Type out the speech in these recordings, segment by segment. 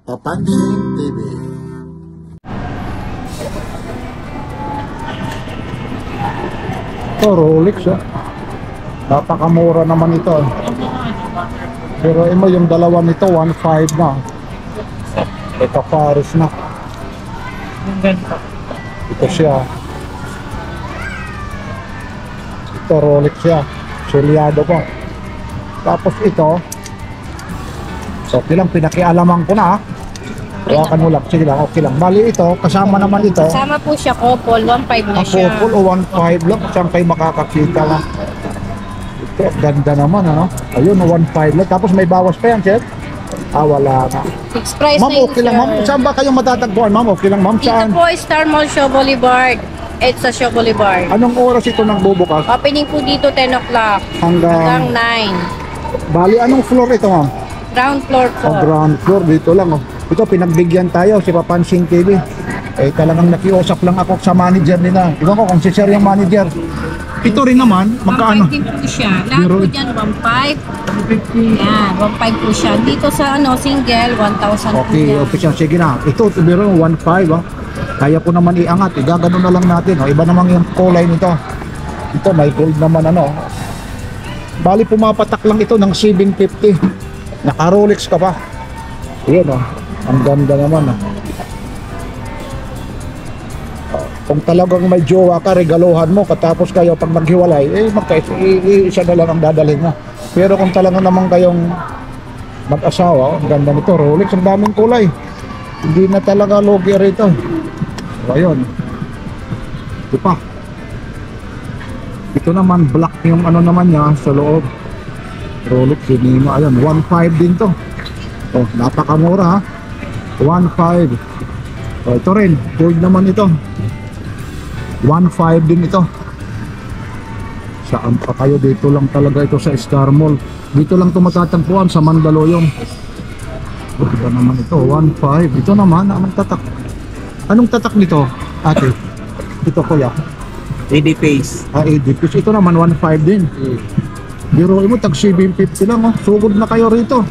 Papansin TV. Ito, Rolex napakamura naman ito. Pero yung dalawa nito 1.5 na. Ito Paris na. Ito siya. Ito Rolex siya. Sulyado pa. Tapos ito. So okay lang, pinakialaman ko na. Hawakan mo lang. Sige lang, okay lang. Bali ito, kasama naman ito. Kasama po siya, couple. 1.5 na siya. Couple o 1.5 lang. Saan kayo makakakita lang. Ito, ganda naman ano. Ayun, 1.5 lang. Tapos may bawas pa yan, sir? Wala na. Fixed price Ma'am, na yun, okay lang, ma'am. Saan ba kayong matatagpuan, ma'am? Okay lang, ma'am. Dito Saan? po, Star Mall, Shaw Boulevard. It's sa Shaw Boulevard. Anong oras ito nagbubukas? Opening po dito 10 o'clock Hanggang... hanggang 9. Bali, anong floor ito, ma'am? Ground floor po. Ground floor, dito lang. Oh. Ito, pinagbigyan tayo, si Papansin TV. Talagang nakiusap lang ako sa manager nila. Iwan ko kung si sir yung manager. Ito rin naman, magkaano? 1.5 din po siya. Lahat po dyan, 1.5. Yan, 1.5 po siya. Dito sa single, 1,000 po Okay, yan. okay siya. Sige na. Ito, biro 1.5. Kaya ko naman iangat. Igagano na lang natin. Iba naman yung kulay nito. Ito, may gold naman Bali, pumapatak lang ito ng 750. Naka-Rolex ka pa. Ayan ang ganda naman Kung talagang may jowa ka, regaluhan mo, katapos kayo pag maghiwalay, isa na lang ang dadalhin mo. Pero kung talagang naman kayong mag-asawa, ang ganda nito, Rolex, ang daming kulay. Hindi na talaga logi rito. Ayun. Ito pa. Ito naman, black yung naman niya sa loob. Rolex, Sinima, ayun, 1.5 din to. Napakamura 1.5. Ito rin, gold naman ito. 1.5 din ito. Saan pa kayo? Dito lang talaga ito sa Star Mall. Dito lang ito matatagpuan sa Mandaluyong. Ito naman ito, 1.5. Ito naman, anong tatak? Anong tatak nito, ate? Ito kuya. AD Face. AD Face. Ito naman 1.5 din. Biro mo, tag 750 lang. Sugod na kayo rito.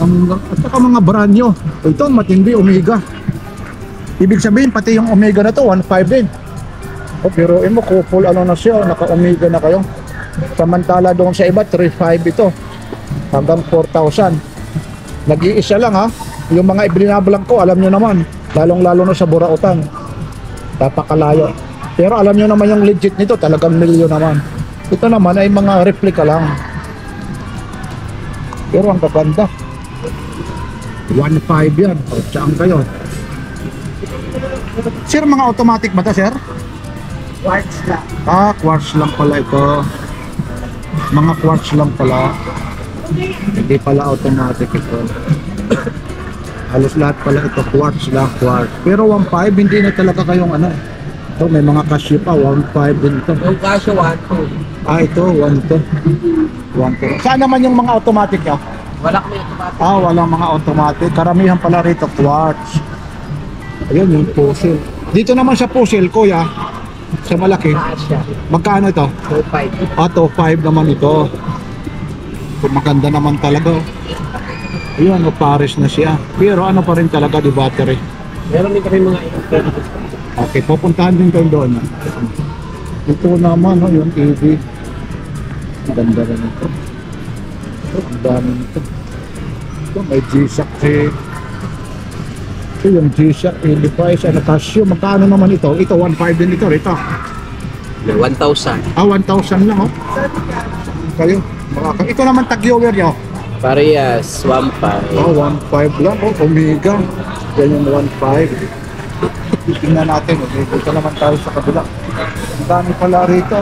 At saka mga brand nyo. Ito, matindi, Omega. Ibig sabihin, pati yung Omega na to 1.5 din. Pero mo, couple na siya, naka-Omega na kayo. Samantala doon sa iba, 3.5 ito. Hanggang 4,000. Nag-iisa lang Yung mga ibinabalang ko, alam nyo naman. Lalong-lalo na sa Burautan. Napakalayo. Pero alam nyo naman yung legit nito, talagang milyon naman. Ito naman ay mga replica lang. Pero ang gaganda. 1.5 yan. Saan kayo? Sir, mga automatic ba ito, sir? Quartz lang. Quartz lang pala ito. Mga quartz lang pala. Hindi pala automatic ito. Halos lahat pala ito quartz lang, quartz. Pero 1.5 hindi na talaga kayong Ito may mga Casio pa, 1.5 din ito. Yung Casio 1.2. Ito, 1.2. 1.2. Saan naman yung mga automatic Wala kami automatic. Walang mga automatic. Karamihan pala rito quartz. Ayun yung puzzle. Dito naman sa puzzle, kuya, sa malaki. Casio. Magkano ito? 2.5. 5 naman ito. Maganda naman talaga. Ayun, Paris na siya. Pero pa rin talaga di battery. Meron din kami mga Okay, pupuntahan din kayo doon. Ito naman, yung TV. Ang ganda rin ito. Ang dami nito. Ito, may G-Shock Ito yung G-Shock, device, Casio. Magkano naman ito? Ito, 1.5 din ito. 1,000. 1,000 lang, Kayo. Ito naman tag-viewer nyo. Parehas, 1.5. 1.5 lang. Omega. Yan yung 1.5. Tingnan natin. Dito naman tayo sa kabila. Ang dami pala rito.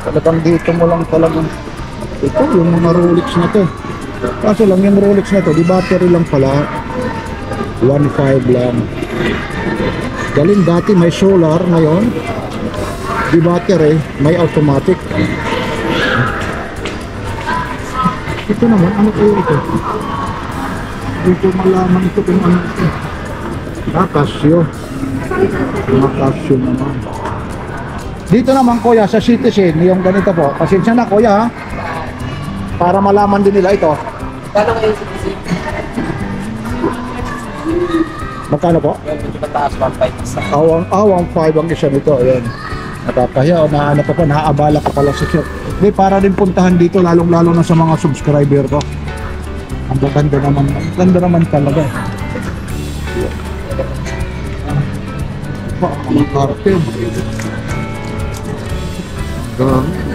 Talagang dito mo lang talagang. Ito yung mga Rolex na to. Kaso lang yung Rolex na to, di battery lang pala. 1.5 lang. Galing dati may solar, ngayon di battery, may automatic. Ito naman, ano kayo ito? Dito malaman ito kung ano ito. Casio. Casio naman. Dito naman kuya sa Citizen, yung ganito po. Pasensya na kuya para malaman din nila ito. Kano kayo CPC? Magkano po? Yan, medyo mataas, 1.5 isa. Awang 5 ang isa nito. Ayan. Nakakahiya o nahanap ako, naaabala ka pala sa shop. Hindi, para din puntahan dito, lalong-lalo na sa mga subscriber ko. Ang ganda naman talaga. Mga karpet.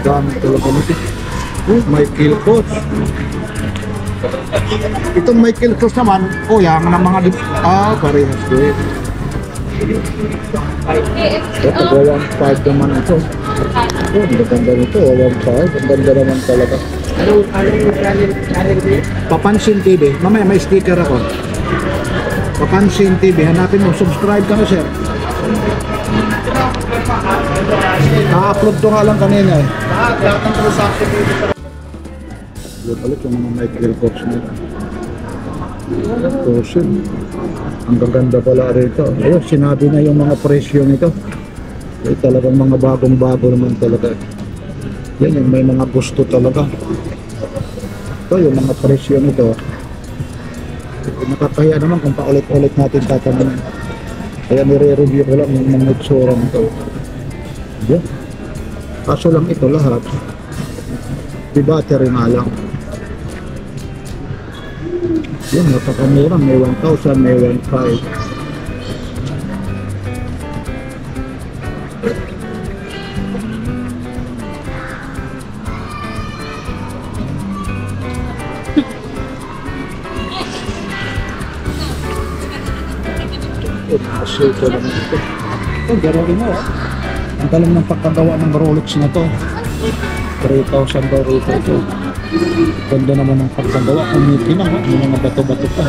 Dami talaga nito. Michael Kors. Itong Michael Kors naman, yang ng mga parehas din. Ito, 1.5 naman ito. Ang ganda nito, 1.5. Ang ganda naman talaga. Anong channel niyo? Papansin TV. Mamaya may sticker ako. Papansin TV. Hanapin mo. Subscribe ka na, sir. Na-upload to nga lang kanina eh. Lahat ng transaction dito. Yun ulit yung mga Michael Kors na ito. Torsion. Ang gaganda pala rito. Ayun, sinabi na yung mga presyo nito. Ay, talagang mga bagong-bago naman talaga. Yan, yung may mga gusto talaga. Ito, yung mga presyo nito. Nakakahiya naman kung paulit-ulit natin tatanungin. Kaya nire-review ko lang yung mga itsura nito. Yan. Kaso lang ito lahat. Di battery nga lang. Yan, napakamura. May 1,000, may 1,500. Kasi ito naman ito. Ito, garo rin mo. Ang galing ng pagkagawa ng Rolex na to. 3,000 daw rito ito. Ganda naman ng pagkagawa. Kumikinang, may mga bato-bato pa.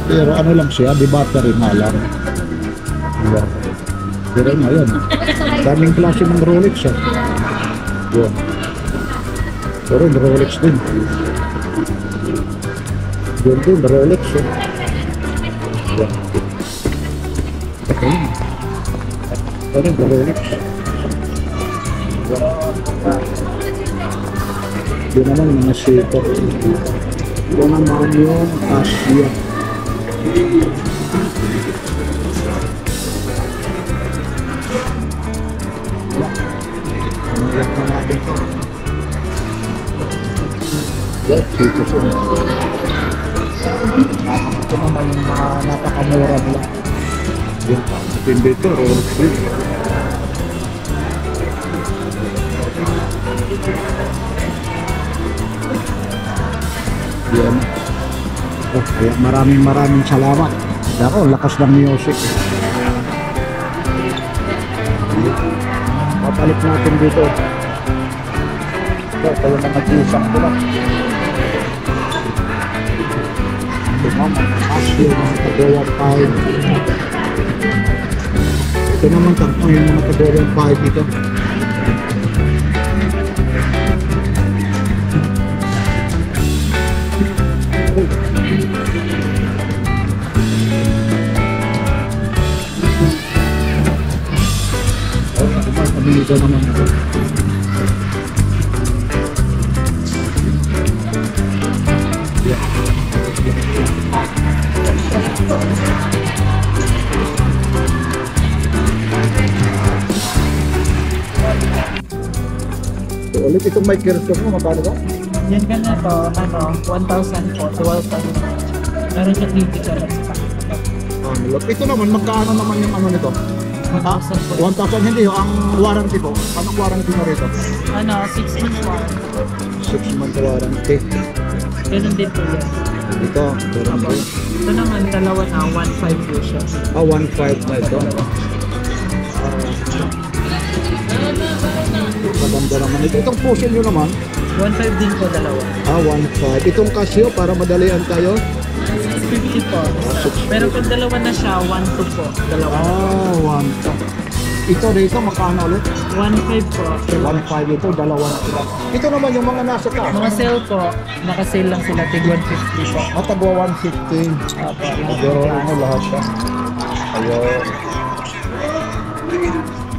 Pero ano lang siya, di battery nga lang. Ayan. Pero ngayon, daming klase ng Rolex ah. Yun. Pero Rolex din. Yun din, Rolex eh. Yan. Okay. Pero Rolex. Yun naman mga sito. Yun naman yung Asia. Yan na natin ito. Yan, sito siya. Ito naman yung mga napakamura nila. Yan, matindi ito, Rolex din. Yan. Oh, kaya maraming salamat. Ako, lakas ng music. Papalit natin dito. Ito yung mga gisang ko lang. Ito naman, Ashley, mga kagawang 5. Ito naman, yung mga kagawang 5 dito. Ito naman ito. So, ulit itong mic kerso mo, magkano ba? Yan ka na to, 1,000 po, 12,000. Meron siya critical at sa Ito naman, magkano naman yung ano nito? 1,000 po. 1,000 hindi, ang warranty po. Anong warranty mo rito? 6 months warranty po. 6 month warranty. Ganun din po yan. Ito, Apo. Ito naman, dalawa na, 1,500 po siya. 1,500 na ito. Maganda naman ito. Itong puzzle nyo naman, 1,500 din po, dalawa. 1,500. Itong Casio, para madalian tayo. 650 po. Pero kung dalawa na siya, 1,200 po. Dalawa. 1,200. Ito rito, magkano ulit? 1,500 po. 1,500 ito, dalawa na sila. Ito naman yung mga nasa taas. Mga sale po, naka-sale lang sila, tig 150 po. Matagwa 115. Apo. Pero ano lahat siya. Ayun.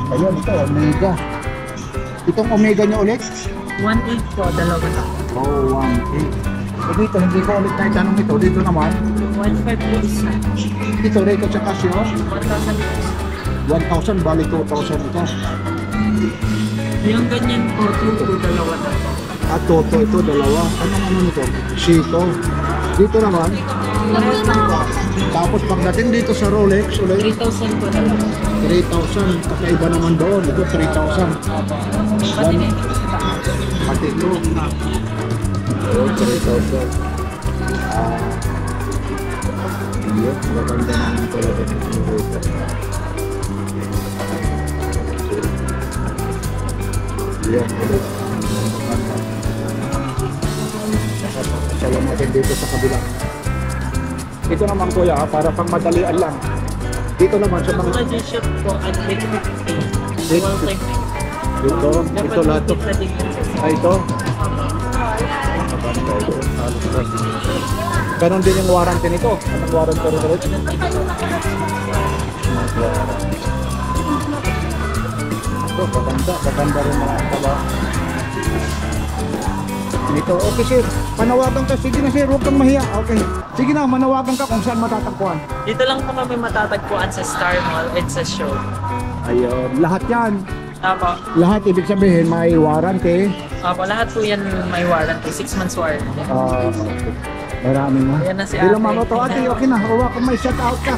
Ayun, ito, Omega. Itong Omega niya ulit? 1,800 po, dalawa na. Oh, So dito, hindi ko ulit na itanong ito. Dito naman, 1.5 po isa. ito rito sa Casio, 1,000 po. 1,000, bali 2,000 ito. Yung ganyan po, 2 dalawa na po. At Toto, ito, dalawa. Anong ano nito? Shito. Dito naman, tapos pagdating dito sa Rolex, ulit, 3,000 po dalawa. 3,000. Kakaiba naman doon. Ito, 3,000. Pati na ito. Pati ito. Oh, 3,000. Iya, maganda naman talaga ng Rolex. Iya, ulit. Salam natin dito sa kabila. Ito naman kuya, para pang madalian lang. Dito naman sa mga... Mga G-Shock po, at electric pay. Wall type. Ito lahat to. Dapat din po. Ay, ito. Ganon din yung warranty nito. Anong warranty rin ulit? Ito, maganda rin mga taba. Ito, okay sir. Panawagan ka. Sige na sir, huwag kang mahiya. Okay. Sige na, manawagan ka kung saan matatagpuan. Dito lang po kami matatagpuan sa Star Mall at sa show. Ayun, lahat yan. Apo. Lahat ibig sabihin may warranty. Apo, lahat po yan may warranty. 6 months warranty. Okay. Maraming na. Ayan na si Ilang ate. mga to, ate, okay na. Huwag kang may shout out ka.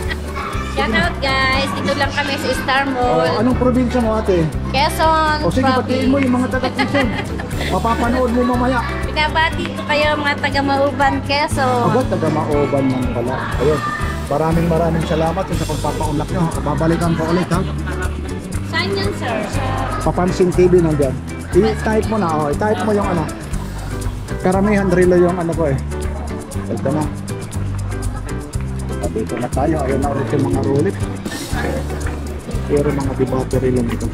Shout out guys, dito lang kami sa Star Mall. Anong probinsya mo ate? Quezon, O sige, batiin mo yung mga taga-Quezon. Mapapanood mo mamaya. Binabati ko kayo mga taga Mauban, Quezon. Agad, taga-Maoban man pala. Ayun. Maraming salamat sa pagpapaunlak nyo. Babalikan ko ulit ha. Saan yan sir? Papansin TV nandyan. I-type mo na, i-type mo yung ano. Karamihan relo yung ano ko eh. Ito na. At dito na tayo. Ayun na ulit yung mga Rolex. Pero mga battery lang ito.